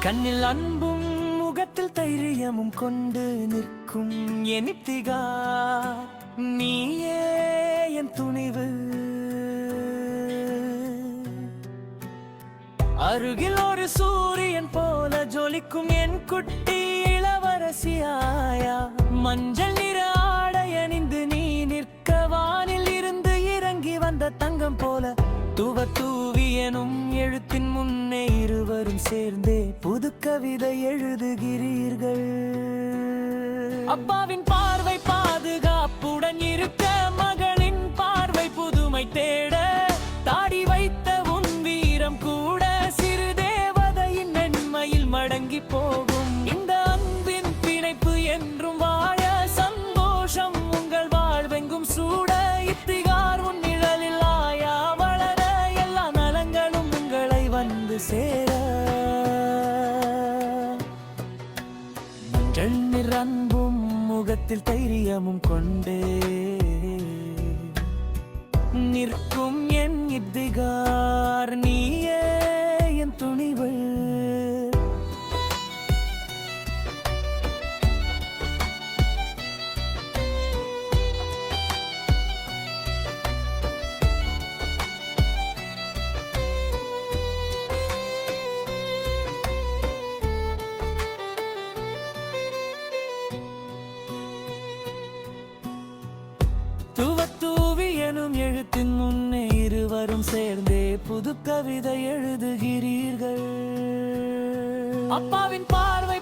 கண்ணில் அன்பும் முகத்தில் தைரியமும் கொண்டு நிற்கும் என் இப்திகா, நீயே என் துணிவு. அருகில் ஒரு சூரியன் போல ஜொலிக்கும் என் குட்டி இளவரசியாயா. மஞ்சள் நிற ஆடை அணிந்து நீ நிற்க, வானில் இருந்து இறங்கி வந்த தங்கம் போல. தூவி எனும் எழுத்தின் முன்னே இருவரும் சேர்ந்தே புது கவிதை எழுதுகிறீர்கள். அப்பாவின் பார்வை பாதுகாப்புடன் இருக்க, மகளின் பார்வை புதுமை தேட. தாடி வைத்த உன் வீரம் கூட சிறு தேவதையின் மென்மையில் மடங்கி போகும். இந்த அன்பின் பிணைப்பு என்றும் வாழ, சந்தோஷம் உங்கள் வாழ்வெங்கும் சூட. இப்திகார் உன் நிழலில் ஆயா வளர, எல்லா நலங்களும் உங்களை வந்து சேர. மஞ்சள் நிற அன்பும் முகத்தில் தைரியமும் கொண்டே நிற்கும் என் இப்திகார், நீயே என் துணிவு. தூவி எனும் எழுத்தின் முன்னே இருவரும் சேர்ந்தே புது கவிதை எழுதுகிறீர்கள். அப்பாவின் பார்வை